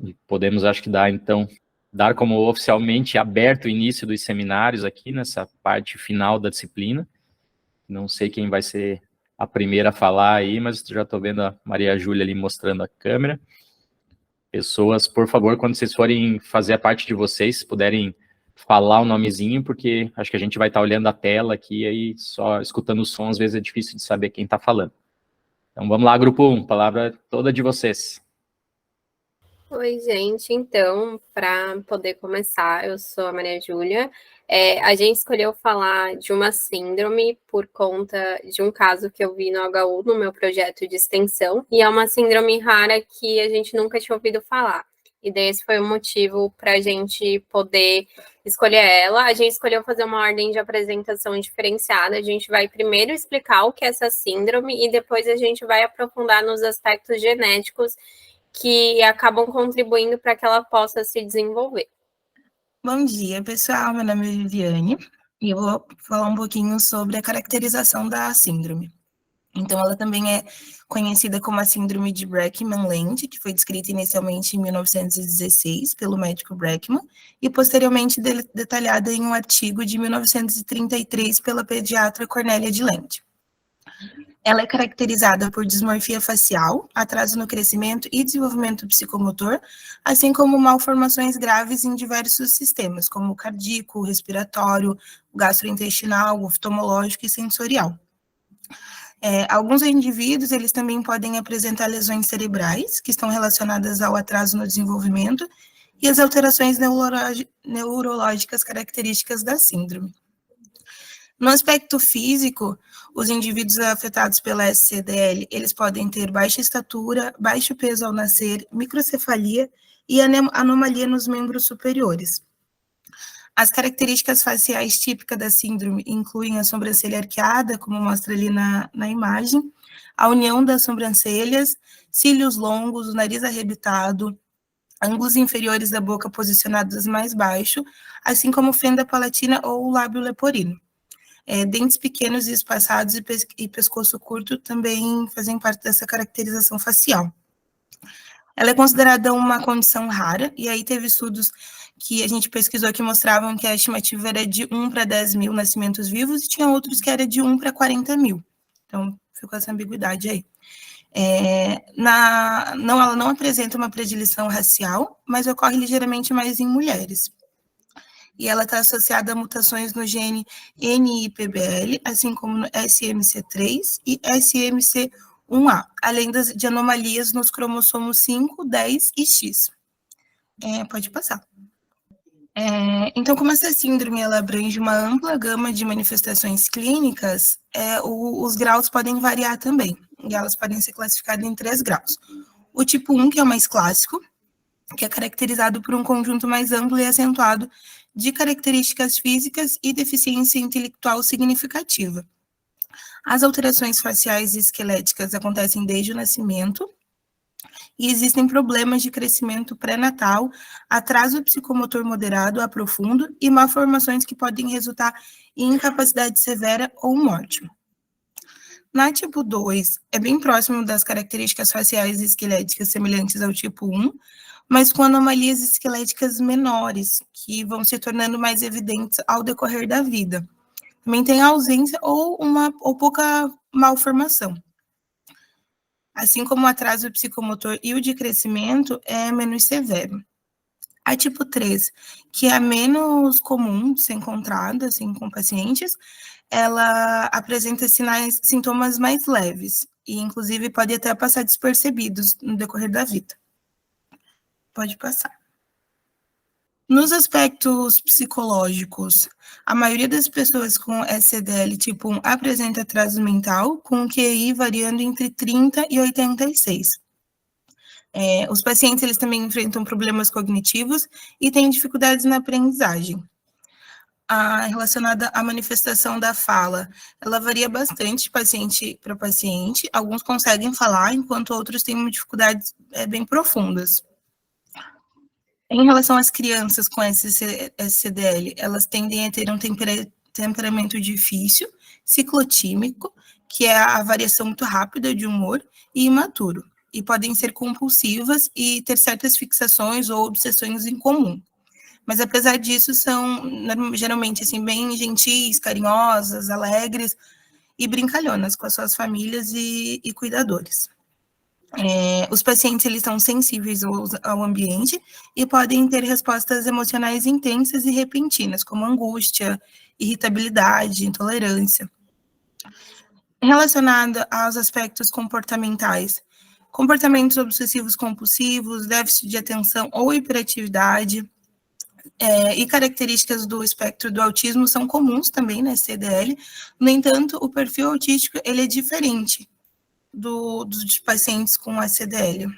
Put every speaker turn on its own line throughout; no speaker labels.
E podemos, acho que dar como oficialmente aberto o início dos seminários aqui nessa parte final da disciplina. Não sei quem vai ser a primeira a falar aí, mas já estou vendo a Maria Júlia ali mostrando a câmera. Pessoas, por favor, quando vocês forem fazer a parte de vocês, puderem falar o nomezinho, porque acho que a gente vai estar olhando a tela aqui, aí só escutando o som, às vezes é difícil de saber quem está falando. Então vamos lá, grupo 1, palavra toda de vocês.
Oi, gente. Então, para poder começar, eu sou a Maria Júlia. A gente escolheu falar de uma síndrome por conta de um caso que eu vi no HU, no meu projeto de extensão, e é uma síndrome rara que a gente nunca tinha ouvido falar. E daí esse foi o motivo para a gente poder escolher ela. A gente escolheu fazer uma ordem de apresentação diferenciada. A gente vai primeiro explicar o que é essa síndrome e depois a gente vai aprofundar nos aspectos genéticos que acabam contribuindo para que ela possa se desenvolver.
Bom dia, pessoal. Meu nome é Viviane e eu vou falar um pouquinho sobre a caracterização da síndrome. Então, ela também é conhecida como a síndrome de Breckman-Land, que foi descrita inicialmente em 1916 pelo médico Breckman e posteriormente detalhada em um artigo de 1933 pela pediatra Cornélia de Land. Ela é caracterizada por dismorfia facial, atraso no crescimento e desenvolvimento psicomotor, assim como malformações graves em diversos sistemas, como o cardíaco, o respiratório, o gastrointestinal, o oftalmológico e sensorial. Alguns indivíduos, eles também podem apresentar lesões cerebrais, que estão relacionadas ao atraso no desenvolvimento, e as alterações neurológicas características da síndrome. No aspecto físico, os indivíduos afetados pela SCDL, eles podem ter baixa estatura, baixo peso ao nascer, microcefalia e anomalia nos membros superiores. As características faciais típicas da síndrome incluem a sobrancelha arqueada, como mostra ali na imagem, a união das sobrancelhas, cílios longos, o nariz arrebitado, ângulos inferiores da boca posicionados mais baixo, assim como fenda palatina ou o lábio leporino. Dentes pequenos e espaçados e pescoço curto também fazem parte dessa caracterização facial. Ela é considerada uma condição rara, e aí teve estudos que a gente pesquisou que mostravam que a estimativa era de 1 para 10 mil nascimentos vivos, e tinha outros que era de 1 para 40 mil. Então, ficou essa ambiguidade aí. Ela não apresenta uma predileção racial, mas ocorre ligeiramente mais em mulheres. E ela está associada a mutações no gene NIPBL, assim como no SMC3 e SMC1A, além de anomalias nos cromossomos 5, 10 e X. Pode passar. Então, como essa síndrome ela abrange uma ampla gama de manifestações clínicas, os graus podem variar também, e elas podem ser classificadas em 3 graus. O tipo 1, que é o mais clássico, que é caracterizado por um conjunto mais amplo e acentuado de características físicas e deficiência intelectual significativa. As alterações faciais e esqueléticas acontecem desde o nascimento e existem problemas de crescimento pré-natal, atraso psicomotor moderado a profundo e malformações que podem resultar em incapacidade severa ou morte. Na tipo 2, é bem próximo das características faciais e esqueléticas semelhantes ao tipo 1, mas com anomalias esqueléticas menores, que vão se tornando mais evidentes ao decorrer da vida. Também tem ausência ou pouca malformação. Assim como o atraso psicomotor e o de crescimento é menos severo. A tipo 3, que é menos comum de ser encontrada assim, com pacientes, ela apresenta sintomas mais leves e, inclusive, pode até passar despercebidos no decorrer da vida. Pode passar. Nos aspectos psicológicos, a maioria das pessoas com SCDL tipo 1 apresenta atraso mental, com o QI variando entre 30 e 86. Os pacientes eles também enfrentam problemas cognitivos e têm dificuldades na aprendizagem. Relacionada à manifestação da fala, ela varia bastante de paciente para paciente. Alguns conseguem falar, enquanto outros têm dificuldades bem profundas. Em relação às crianças com SCDL, elas tendem a ter um temperamento difícil, ciclotímico, que é a variação muito rápida de humor, e imaturo. e podem ser compulsivas e ter certas fixações ou obsessões em comum. Mas, apesar disso, são geralmente assim, bem gentis, carinhosas, alegres e brincalhonas com as suas famílias e cuidadores. Os pacientes eles são sensíveis ao ambiente e podem ter respostas emocionais intensas e repentinas, como angústia, irritabilidade, intolerância. Relacionado aos aspectos comportamentais, comportamentos obsessivos compulsivos, déficit de atenção ou hiperatividade, e características do espectro do autismo são comuns também na CDL. No entanto, o perfil autístico ele é diferente dos pacientes com ACDL.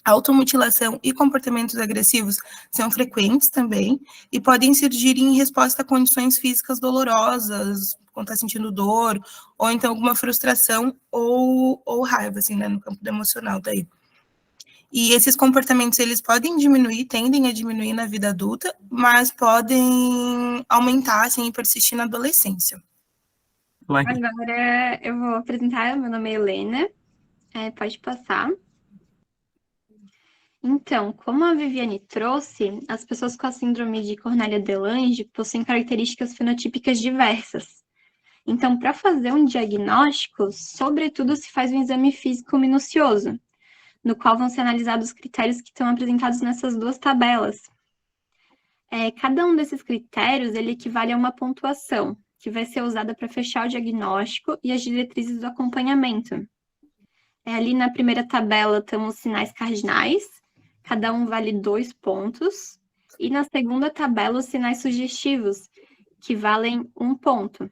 Automutilação e comportamentos agressivos são frequentes também e podem surgir em resposta a condições físicas dolorosas, quando está sentindo dor, ou então alguma frustração ou raiva, assim, né, no campo do emocional daí. E esses comportamentos, eles podem diminuir, tendem a diminuir na vida adulta, mas podem aumentar, assim, e persistir na adolescência.
Agora eu vou apresentar, meu nome é Helena, pode passar. Então, como a Viviane trouxe, as pessoas com a síndrome de Cornélia-de Lange possuem características fenotípicas diversas. Então, para fazer um diagnóstico, sobretudo se faz um exame físico minucioso, no qual vão ser analisados os critérios que estão apresentados nessas duas tabelas. Cada um desses critérios, ele equivale a uma pontuação, que vai ser usada para fechar o diagnóstico e as diretrizes do acompanhamento. Ali na primeira tabela estão os sinais cardinais, cada um vale 2 pontos, e na segunda tabela os sinais sugestivos, que valem 1 ponto.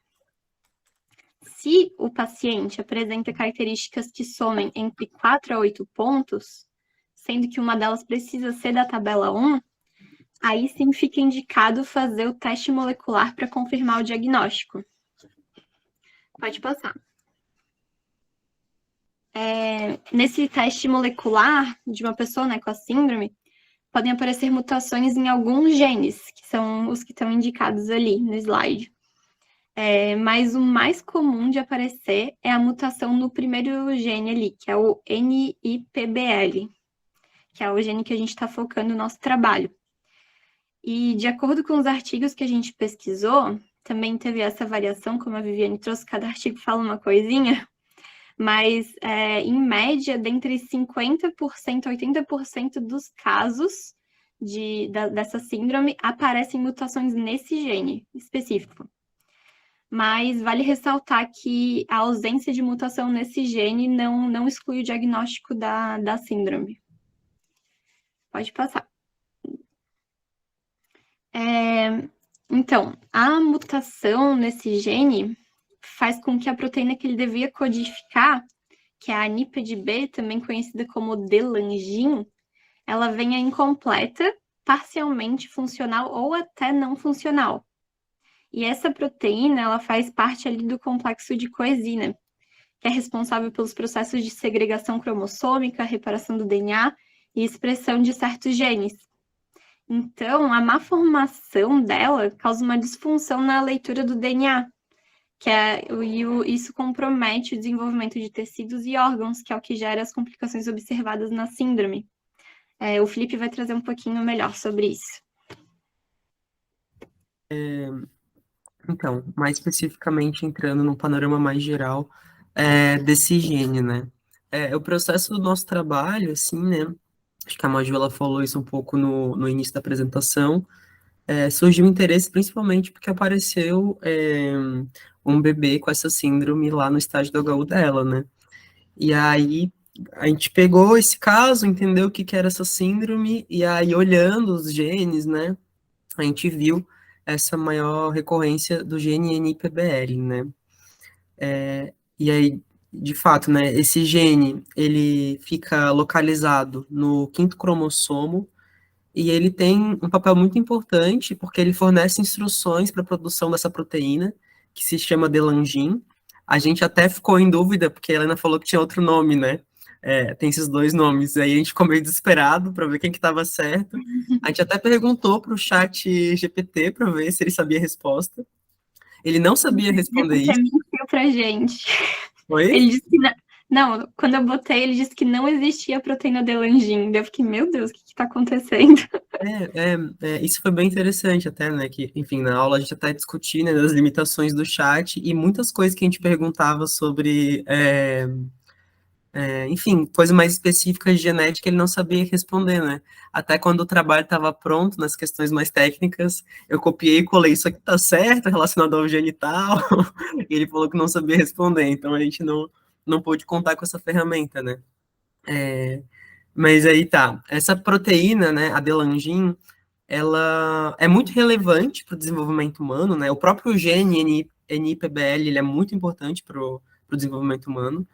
Se o paciente apresenta características que somem entre 4 a 8 pontos, sendo que uma delas precisa ser da tabela 1, aí sim fica indicado fazer o teste molecular para confirmar o diagnóstico. Pode passar. Nesse teste molecular de uma pessoa, né, com a síndrome, podem aparecer mutações em alguns genes, que são os que estão indicados ali no slide. Mas o mais comum de aparecer é a mutação no primeiro gene ali, que é o NIPBL, que é o gene que a gente está focando no nosso trabalho. E de acordo com os artigos que a gente pesquisou, também teve essa variação, como a Viviane trouxe, cada artigo fala uma coisinha, mas em média, dentre 50% a 80% dos casos dessa síndrome, aparecem mutações nesse gene específico. Mas vale ressaltar que a ausência de mutação nesse gene não exclui o diagnóstico da síndrome. Pode passar. Então, a mutação nesse gene faz com que a proteína que ele devia codificar, que é a NIPDB, também conhecida como delangin, ela venha incompleta, parcialmente funcional ou até não funcional. E essa proteína, ela faz parte ali do complexo de coenzina, que é responsável pelos processos de segregação cromossômica, reparação do DNA e expressão de certos genes. Então, a má formação dela causa uma disfunção na leitura do DNA, isso compromete o desenvolvimento de tecidos e órgãos, que é o que gera as complicações observadas na síndrome. O Felipe vai trazer um pouquinho melhor sobre isso.
Então, mais especificamente entrando num panorama mais geral desse gene, né? O processo do nosso trabalho, assim, né? Acho que a Maju, ela falou isso um pouco no início da apresentação. Surgiu interesse principalmente porque apareceu um bebê com essa síndrome lá no estágio do HU dela, né? E aí a gente pegou esse caso, entendeu o que era essa síndrome, e aí olhando os genes, né? A gente viu essa maior recorrência do gene NIPBL, né? E aí, de fato, né, esse gene, ele fica localizado no 5º cromossomo, e ele tem um papel muito importante, porque ele fornece instruções para a produção dessa proteína, que se chama delangin. A gente até ficou em dúvida, porque a Helena falou que tinha outro nome, né? Tem esses 2 nomes, aí a gente ficou meio desesperado para ver quem que estava certo. A gente até perguntou para o chat GPT para ver se ele sabia a resposta. Ele não sabia responder isso.
Ele mentiu pra gente.
Oi?
Ele disse que Não, quando eu botei, ele disse que não existia proteína de Langin. Daí eu fiquei, meu Deus, o que está acontecendo?
Isso foi bem interessante até, né? Que, enfim, na aula a gente até discutir, né, as limitações do chat e muitas coisas que a gente perguntava sobre, enfim, coisa mais específica de genética, ele não sabia responder, né? Até quando o trabalho estava pronto, nas questões mais técnicas, eu copiei e colei, isso aqui tá certo, relacionado ao gene tal, e ele falou que não sabia responder, então a gente não pôde contar com essa ferramenta, né? Mas aí tá, essa proteína, né, a delangin, ela é muito relevante para o desenvolvimento humano, né? O próprio gene NIPBL, ele é muito importante para o desenvolvimento humano.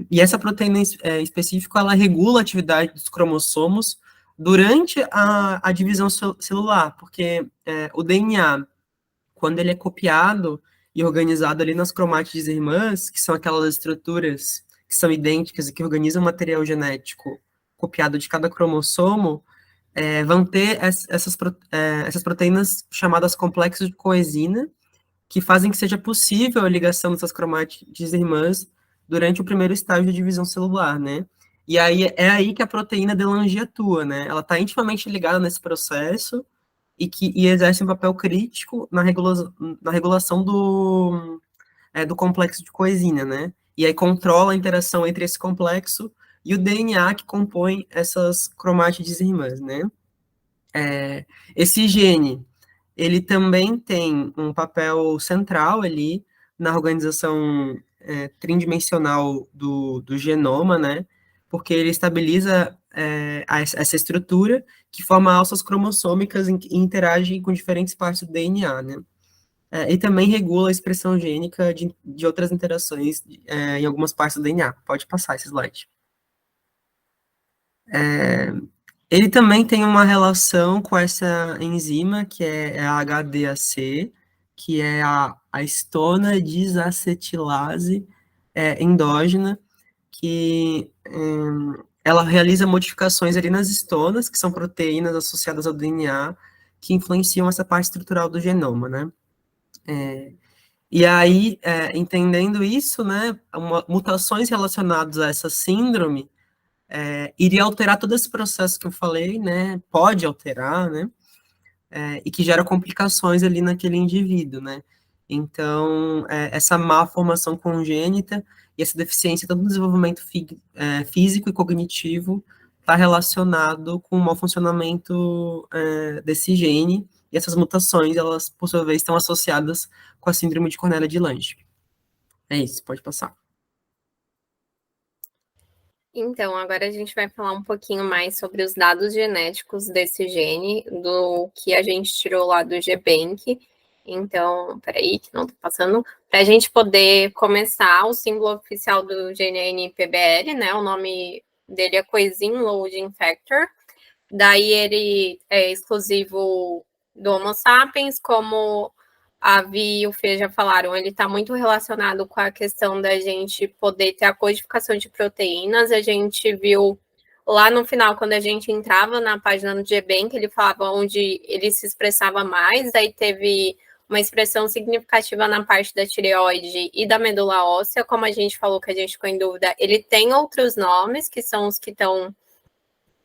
E essa proteína específica, ela regula a atividade dos cromossomos durante a divisão celular, porque o DNA, quando ele é copiado e organizado ali nas cromátides irmãs, que são aquelas estruturas que são idênticas e que organizam o material genético copiado de cada cromossomo, vão ter essas proteínas chamadas complexos de coenzina, que fazem que seja possível a ligação dessas cromátides irmãs durante o primeiro estágio de divisão celular, né? E aí é aí que a proteína de Lange atua, né? Ela está intimamente ligada nesse processo e exerce um papel crítico na regulação do complexo de coenzina, né? E aí controla a interação entre esse complexo e o DNA que compõe essas cromátides irmãs, né? Esse gene, ele também tem um papel central ali na organização tridimensional do genoma, né? Porque ele estabiliza essa estrutura que forma alças cromossômicas e interage com diferentes partes do DNA, né? E também regula a expressão gênica de outras interações em algumas partes do DNA. Pode passar esse slide. Ele também tem uma relação com essa enzima, que é a HDAC, que é a histona desacetilase endógena, que ela realiza modificações ali nas histonas, que são proteínas associadas ao DNA, que influenciam essa parte estrutural do genoma, né? E aí, entendendo isso, né, mutações relacionadas a essa síndrome iria alterar todo esse processo que eu falei, né? Pode alterar, né? E que gera complicações ali naquele indivíduo, né? Então, essa má formação congênita e essa deficiência tanto no desenvolvimento físico e cognitivo está relacionado com o mau funcionamento desse gene, e essas mutações, elas, por sua vez, estão associadas com a síndrome de Cornélia de Lange. É isso, pode passar.
Então, agora a gente vai falar um pouquinho mais sobre os dados genéticos desse gene, do que a gente tirou lá do GBank. Então, peraí, que não tô passando. Para a gente poder começar, o símbolo oficial do gene é NPBL, né? O nome dele é Coenzym Loading Factor. Daí ele é exclusivo do Homo sapiens, como a Vi e o Fê já falaram, ele está muito relacionado com a questão da gente poder ter a codificação de proteínas. A gente viu lá no final, quando a gente entrava na página do GBank, ele falava onde ele se expressava mais, aí teve uma expressão significativa na parte da tireoide e da medula óssea, como a gente falou que a gente ficou em dúvida, ele tem outros nomes, que são os que estão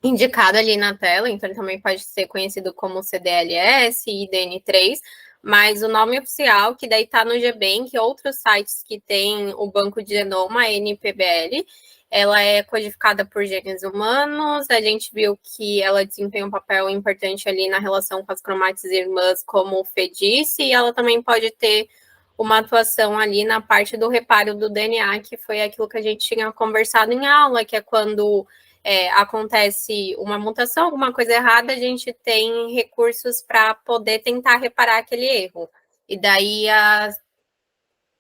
indicados ali na tela, então ele também pode ser conhecido como CDLS e IDN3, mas o nome oficial, que daí está no GBank, outros sites que tem o banco de genoma, a NPBL, ela é codificada por genes humanos, a gente viu que ela desempenha um papel importante ali na relação com as cromátides irmãs, como o Fê disse, e ela também pode ter uma atuação ali na parte do reparo do DNA, que foi aquilo que a gente tinha conversado em aula, que é quando acontece uma mutação, alguma coisa errada, a gente tem recursos para poder tentar reparar aquele erro. E daí,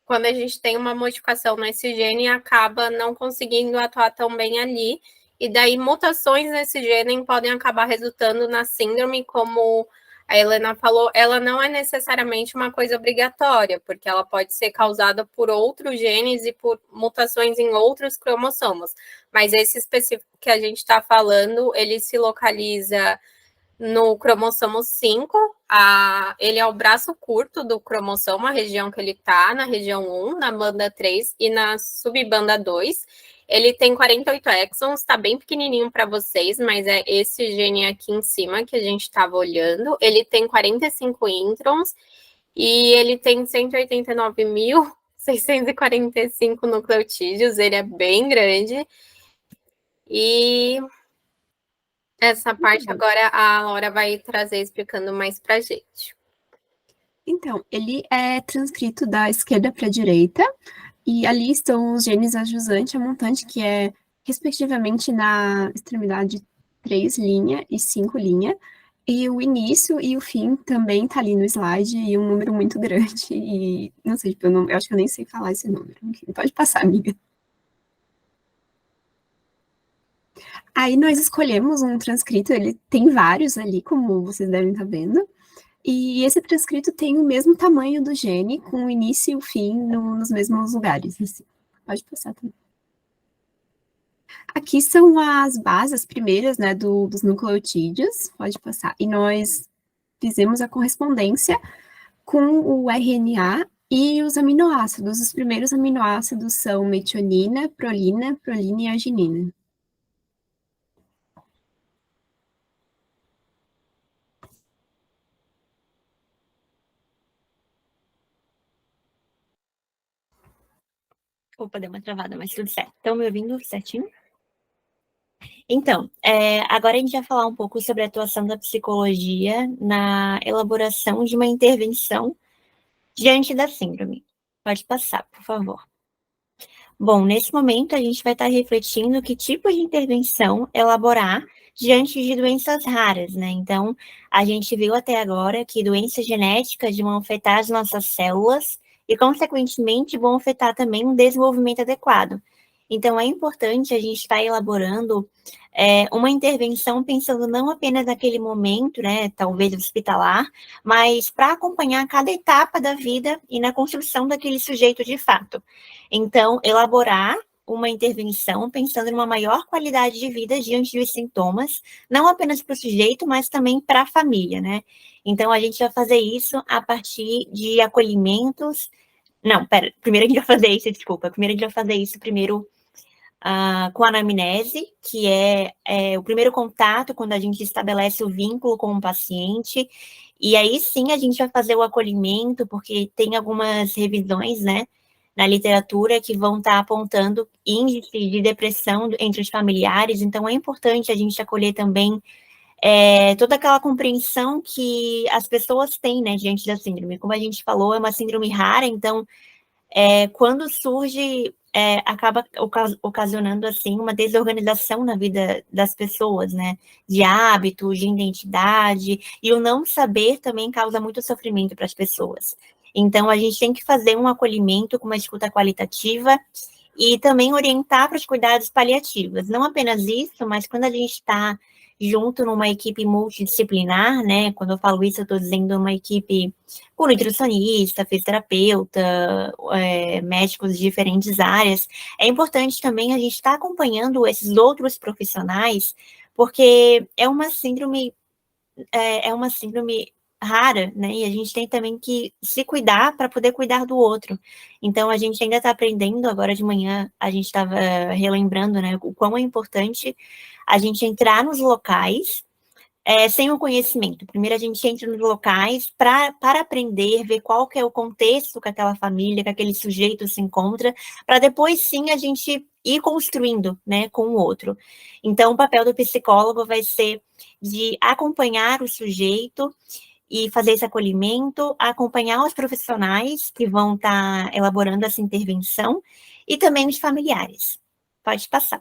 quando a gente tem uma modificação nesse gene, acaba não conseguindo atuar tão bem ali. E daí, mutações nesse gene podem acabar resultando na síndrome, como a Helena falou, ela não é necessariamente uma coisa obrigatória, porque ela pode ser causada por outros genes e por mutações em outros cromossomos. Mas esse específico que a gente está falando, ele se localiza no cromossomo 5, ele é o braço curto do cromossomo, a região que ele está, na região 1, na banda 3 e na subbanda 2. Ele tem 48 exons, está bem pequenininho para vocês, mas é esse gene aqui em cima que a gente estava olhando. Ele tem 45 introns e ele tem 189.645 nucleotídeos, ele é bem grande. E essa parte agora a Laura vai trazer explicando mais para a gente.
Então, ele é transcrito da esquerda para a direita, e ali estão os genes ajusante e montante, que é, respectivamente, na extremidade 3' e 5'. E o início e o fim também tá ali no slide, e um número muito grande. E não sei, tipo, eu acho que eu nem sei falar esse número. Pode passar, amiga. Aí nós escolhemos um transcrito, ele tem vários ali, como vocês devem estar vendo. E esse transcrito tem o mesmo tamanho do gene, com o início e o fim nos mesmos lugares. Assim. Pode passar também. Aqui são as bases primeiras, né, dos nucleotídeos. Pode passar. E nós fizemos a correspondência com o RNA e os aminoácidos. Os primeiros aminoácidos são metionina, prolina e arginina.
Opa, deu uma travada, mas tudo certo. Estão me ouvindo certinho? Então, agora a gente vai falar um pouco sobre a atuação da psicologia na elaboração de uma intervenção diante da síndrome. Pode passar, por favor. Bom, nesse momento a gente vai estar refletindo que tipo de intervenção elaborar diante de doenças raras, né? Então, a gente viu até agora que doenças genéticas vão afetar as nossas células e, consequentemente, vão afetar também um desenvolvimento adequado. Então, é importante a gente estar elaborando uma intervenção pensando não apenas naquele momento, né, talvez hospitalar, mas para acompanhar cada etapa da vida e na construção daquele sujeito de fato. Então, elaborar uma intervenção pensando numa maior qualidade de vida diante dos sintomas, não apenas para o sujeito, mas também para a família, né? Então, a gente vai fazer isso a partir de acolhimentos. Não, primeiro a gente vai fazer isso, desculpa. Primeiro a gente vai fazer isso primeiro com a anamnese, que é o primeiro contato quando a gente estabelece o vínculo com o paciente, e aí sim a gente vai fazer o acolhimento, porque tem algumas revisões, né, na literatura que vão estar apontando índice de depressão entre os familiares, então é importante a gente acolher também toda aquela compreensão que as pessoas têm, né, diante da síndrome. Como a gente falou, é uma síndrome rara, então quando surge, acaba ocasionando, assim, uma desorganização na vida das pessoas, né, de hábitos, de identidade, e o não saber também causa muito sofrimento para as pessoas. Então, a gente tem que fazer um acolhimento com uma escuta qualitativa e também orientar para os cuidados paliativos. Não apenas isso, mas quando a gente está junto numa equipe multidisciplinar, né? Quando eu falo isso, eu estou dizendo uma equipe com nutricionista, fisioterapeuta, médicos de diferentes áreas. É importante também a gente estar acompanhando esses outros profissionais, porque é uma síndrome rara, né? E a gente tem também que se cuidar para poder cuidar do outro. Então, a gente ainda está aprendendo, agora de manhã a gente estava relembrando, né, o quão é importante a gente entrar nos locais sem o conhecimento. Primeiro a gente entra nos locais para aprender, ver qual que é o contexto que aquela família, que aquele sujeito se encontra, para depois sim a gente ir construindo, né, com o outro. Então, o papel do psicólogo vai ser de acompanhar o sujeito e fazer esse acolhimento, acompanhar os profissionais que vão estar elaborando essa intervenção e também os familiares. Pode passar.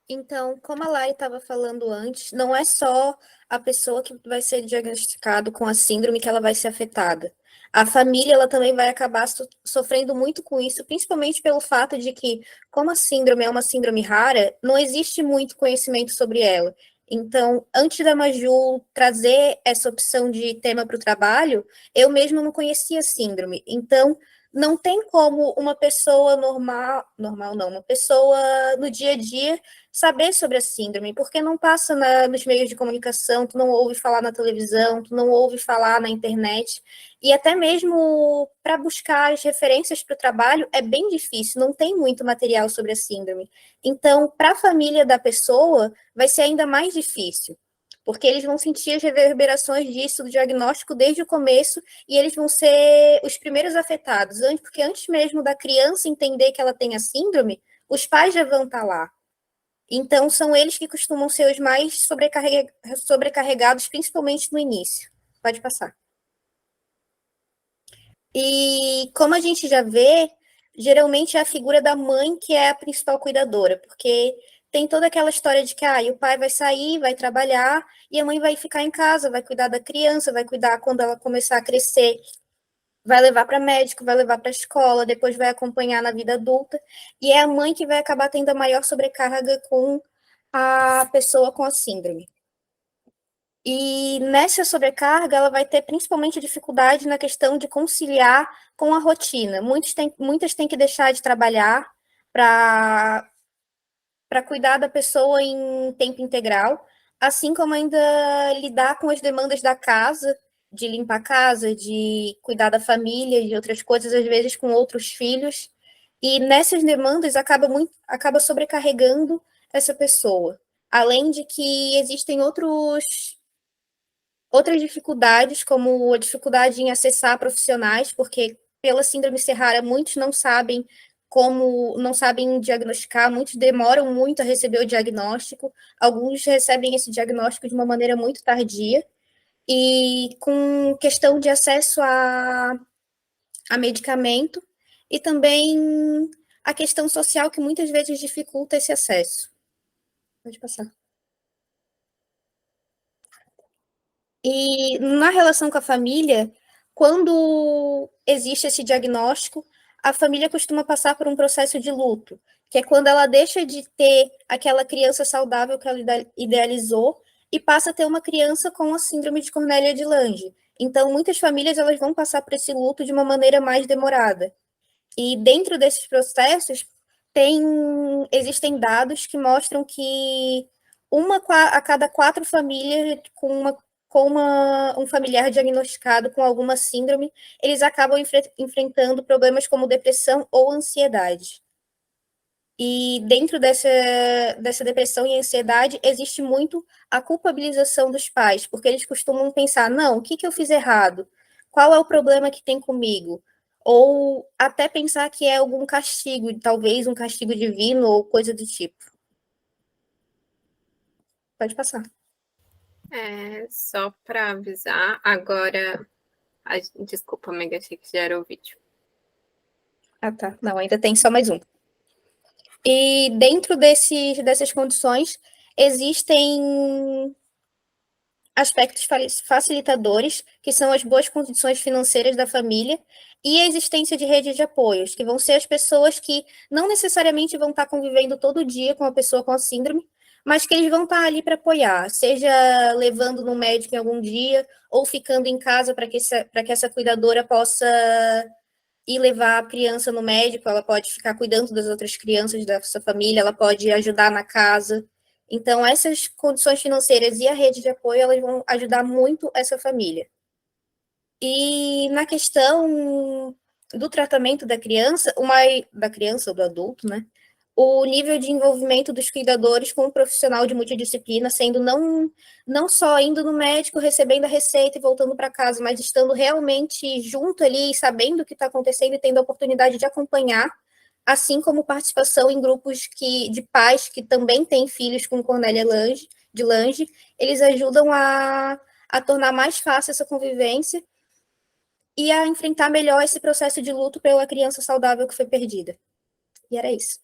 Então, como a Lari estava falando antes, não é só a pessoa que vai ser diagnosticado com a síndrome que ela vai ser afetada. A família, ela também vai acabar sofrendo muito com isso, principalmente pelo fato de que, como a síndrome é uma síndrome rara, não existe muito conhecimento sobre ela. Então, antes da Maju trazer essa opção de tema para o trabalho, eu mesma não conhecia a síndrome. Então, não tem como uma pessoa normal não, uma pessoa no dia a dia saber sobre a síndrome, porque não passa nos meios de comunicação, tu não ouve falar na televisão, tu não ouve falar na internet, e até mesmo para buscar as referências para o trabalho é bem difícil, não tem muito material sobre a síndrome. Então, para a família da pessoa, vai ser ainda mais difícil, porque eles vão sentir as reverberações disso, do diagnóstico, desde o começo, e eles vão ser os primeiros afetados, porque antes mesmo da criança entender que ela tem a síndrome, os pais já vão estar lá. Então, são eles que costumam ser os mais sobrecarregados, principalmente no início. Pode passar. E como a gente já vê, geralmente é a figura da mãe que é a principal cuidadora, porque tem toda aquela história de que o pai vai sair, vai trabalhar, e a mãe vai ficar em casa, vai cuidar da criança, vai cuidar quando ela começar a crescer, vai levar para médico, vai levar para a escola, depois vai acompanhar na vida adulta, e é a mãe que vai acabar tendo a maior sobrecarga com a pessoa com a síndrome. E nessa sobrecarga, ela vai ter principalmente dificuldade na questão de conciliar com a rotina. Muitas têm que deixar de trabalhar para cuidar da pessoa em tempo integral, assim como ainda lidar com as demandas da casa, de limpar a casa, de cuidar da família, de outras coisas, às vezes com outros filhos. E nessas demandas acaba sobrecarregando essa pessoa. Além de que existem outras dificuldades, como a dificuldade em acessar profissionais, porque pela síndrome ser rara, muitos não sabem diagnosticar, muitos demoram muito a receber o diagnóstico, alguns recebem esse diagnóstico de uma maneira muito tardia, e com questão de acesso a medicamento, e também a questão social que muitas vezes dificulta esse acesso. Pode passar. E na relação com a família, quando existe esse diagnóstico, a família costuma passar por um processo de luto, que é quando ela deixa de ter aquela criança saudável que ela idealizou e passa a ter uma criança com a síndrome de Cornélia de Lange. Então, muitas famílias elas vão passar por esse luto de uma maneira mais demorada. E dentro desses processos, existem dados que mostram que uma a cada 4 famílias com um familiar diagnosticado com alguma síndrome, eles acabam enfrentando problemas como depressão ou ansiedade. E dentro dessa depressão e ansiedade, existe muito a culpabilização dos pais, porque eles costumam pensar, não, o que eu fiz errado? Qual é o problema que tem comigo? Ou até pensar que é algum castigo, talvez um castigo divino ou coisa do tipo. Pode passar.
Só para avisar, agora... Desculpa, amiga, achei que já era o vídeo.
Tá. Não, ainda tem só mais um. E dentro dessas condições, existem aspectos facilitadores, que são as boas condições financeiras da família, e a existência de redes de apoios, que vão ser as pessoas que não necessariamente vão estar convivendo todo dia com a pessoa com a síndrome, mas que eles vão estar ali para apoiar, seja levando no médico em algum dia, ou ficando em casa para que essa cuidadora possa ir levar a criança no médico, ela pode ficar cuidando das outras crianças da sua família, ela pode ajudar na casa. Então, essas condições financeiras e a rede de apoio, elas vão ajudar muito essa família. E na questão do tratamento da criança ou do adulto, né? O nível de envolvimento dos cuidadores com um profissional de multidisciplina, sendo não só indo no médico, recebendo a receita e voltando para casa, mas estando realmente junto ali, sabendo o que está acontecendo e tendo a oportunidade de acompanhar, assim como participação em grupos de pais que também têm filhos com Cornélia de Lange, eles ajudam a tornar mais fácil essa convivência e a enfrentar melhor esse processo de luto pela criança saudável que foi perdida. E era isso.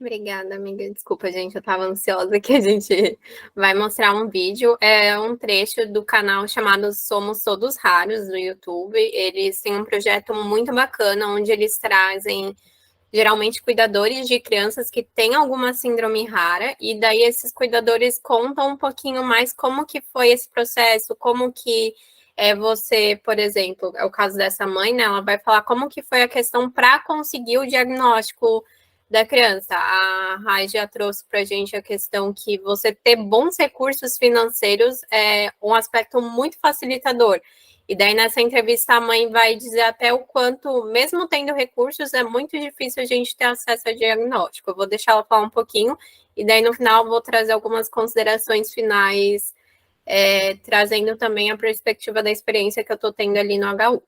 Obrigada, amiga. Desculpa, gente, eu estava ansiosa que a gente vai mostrar um vídeo. É um trecho do canal chamado Somos Todos Raros, do YouTube. Eles têm um projeto muito bacana, onde eles trazem, geralmente, cuidadores de crianças que têm alguma síndrome rara, e daí esses cuidadores contam um pouquinho mais como que foi esse processo, como que você, por exemplo, é o caso dessa mãe, né? Ela vai falar como que foi a questão para conseguir o diagnóstico da criança. A Rai já trouxe para a gente a questão que você ter bons recursos financeiros é um aspecto muito facilitador. E daí, nessa entrevista, a mãe vai dizer até o quanto, mesmo tendo recursos, é muito difícil a gente ter acesso ao diagnóstico. Eu vou deixar ela falar um pouquinho, e daí, no final, eu vou trazer algumas considerações finais, trazendo também a perspectiva da experiência que eu estou tendo ali no HU.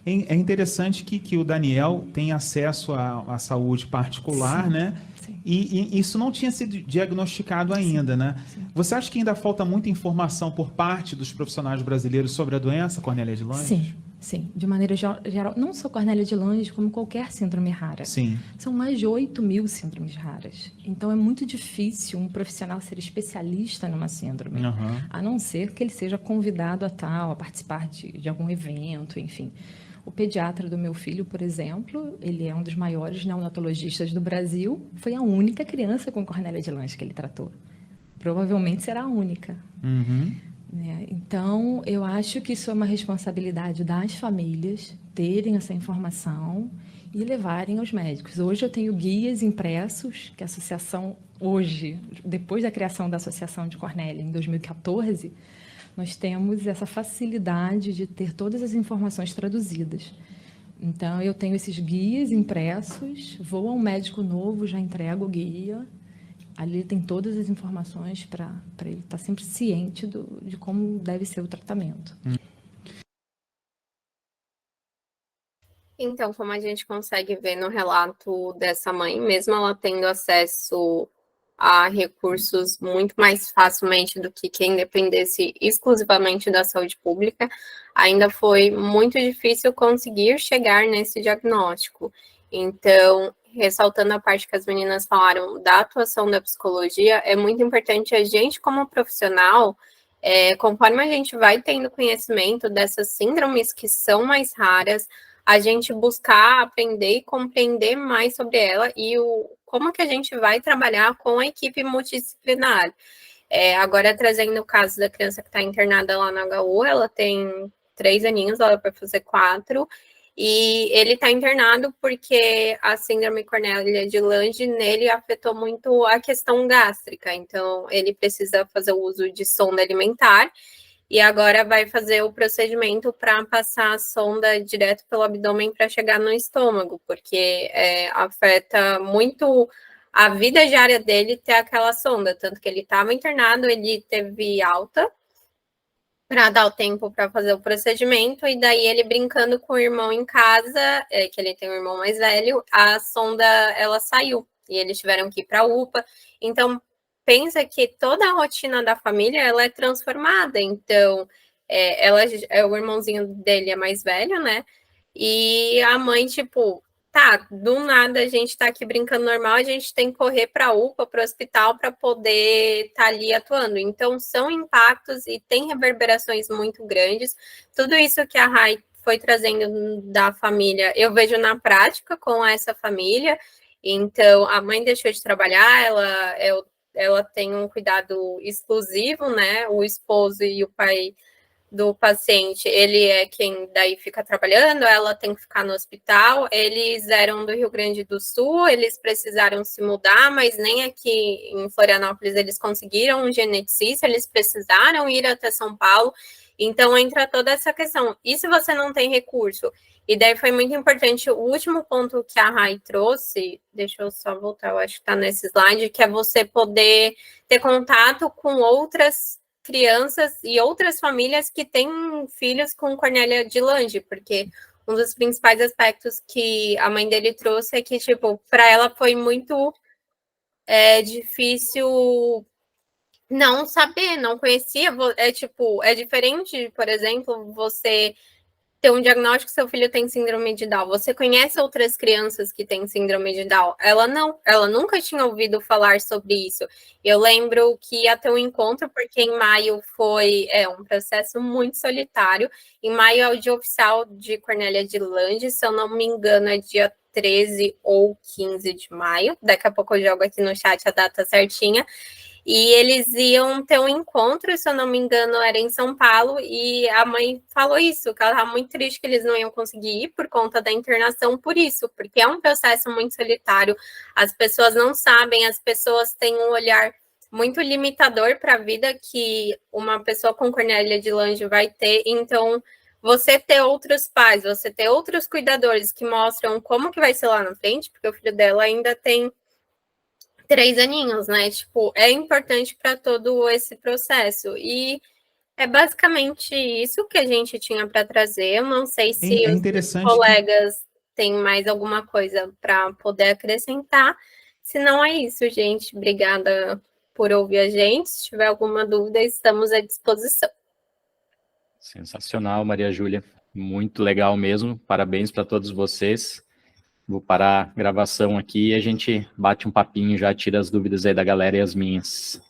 É interessante que o Daniel tem acesso à saúde particular, sim, né? Sim. E isso não tinha sido diagnosticado ainda, sim, né? Sim. Você acha que ainda falta muita informação por parte dos profissionais brasileiros sobre a doença, Cornélia de Lange?
Sim, sim. De maneira geral, não só Cornélia de Lange, como qualquer síndrome rara.
Sim.
São mais de 8.000 síndromes raras. Então, é muito difícil um profissional ser especialista numa síndrome, a não ser que ele seja convidado a participar de algum evento, enfim. O pediatra do meu filho, por exemplo, ele é um dos maiores neonatologistas do Brasil, foi a única criança com Cornélia de Lange que ele tratou. Provavelmente será a única. Então, eu acho que isso é uma responsabilidade das famílias terem essa informação e levarem aos médicos. Hoje eu tenho guias impressos, que a associação, hoje, depois da criação da Associação de Cornélia, em 2014, nós temos essa facilidade de ter todas as informações traduzidas. Então, eu tenho esses guias impressos, vou a um médico novo, já entrego o guia, ali tem todas as informações para ele estar sempre ciente de como deve ser o tratamento.
Então, como a gente consegue ver no relato dessa mãe, mesmo ela tendo acesso a recursos muito mais facilmente do que quem dependesse exclusivamente da saúde pública, ainda foi muito difícil conseguir chegar nesse diagnóstico. Então, ressaltando a parte que as meninas falaram da atuação da psicologia, é muito importante a gente, como profissional, conforme a gente vai tendo conhecimento dessas síndromes que são mais raras, a gente buscar aprender e compreender mais sobre ela e como que a gente vai trabalhar com a equipe multidisciplinar. Agora, trazendo o caso da criança que está internada lá na HU, ela tem 3 aninhos, ela vai fazer 4, e ele está internado porque a síndrome Cornélia de Lange nele afetou muito a questão gástrica, então ele precisa fazer o uso de sonda alimentar, e agora vai fazer o procedimento para passar a sonda direto pelo abdômen para chegar no estômago, porque afeta muito a vida diária dele ter aquela sonda, tanto que ele estava internado, ele teve alta para dar o tempo para fazer o procedimento, e daí ele brincando com o irmão em casa, que ele tem um irmão mais velho, a sonda, ela saiu, e eles tiveram que ir para a UPA, então pensa que toda a rotina da família, ela é transformada, então, o irmãozinho dele é mais velho, né, e a mãe, tipo, tá, do nada a gente tá aqui brincando normal, a gente tem que correr para a UPA, para o hospital, para poder estar ali atuando, então são impactos e tem reverberações muito grandes, tudo isso que a Rai foi trazendo da família, eu vejo na prática com essa família, então a mãe deixou de trabalhar, ela tem um cuidado exclusivo, né? O esposo e o pai do paciente, ele é quem daí fica trabalhando, ela tem que ficar no hospital. Eles eram do Rio Grande do Sul, eles precisaram se mudar, mas nem aqui em Florianópolis eles conseguiram um geneticista, eles precisaram ir até São Paulo. Então entra toda essa questão. E se você não tem recurso? E daí foi muito importante o último ponto que a Rai trouxe, deixa eu só voltar, eu acho que está nesse slide, que é você poder ter contato com outras crianças e outras famílias que têm filhos com Cornélia de Lange, porque um dos principais aspectos que a mãe dele trouxe é que, tipo, para ela foi muito difícil não saber, não conhecia, é diferente, por exemplo, você ter um diagnóstico que seu filho tem síndrome de Down. Você conhece outras crianças que têm síndrome de Down? Ela nunca tinha ouvido falar sobre isso. Eu lembro que ia ter um encontro, porque em maio foi um processo muito solitário. Em maio é o dia oficial de Cornélia de Lange, se eu não me engano, é dia 13 ou 15 de maio. Daqui a pouco eu jogo aqui no chat a data certinha. E eles iam ter um encontro, se eu não me engano, era em São Paulo, e a mãe falou isso, que ela estava muito triste que eles não iam conseguir ir por conta da internação, por isso, porque é um processo muito solitário, as pessoas não sabem, as pessoas têm um olhar muito limitador para a vida que uma pessoa com Cornélia de Lange vai ter, então você ter outros pais, você ter outros cuidadores que mostram como que vai ser lá na frente, porque o filho dela ainda tem 3 aninhos, né? Tipo, é importante para todo esse processo. E é basicamente isso que a gente tinha para trazer. Eu não sei se
É
os
interessante
colegas têm mais alguma coisa para poder acrescentar. Se não é isso, gente. Obrigada por ouvir a gente. Se tiver alguma dúvida, estamos à disposição.
Sensacional, Maria Júlia. Muito legal mesmo. Parabéns para todos vocês. Vou parar a gravação aqui e a gente bate um papinho, já tira as dúvidas aí da galera e as minhas.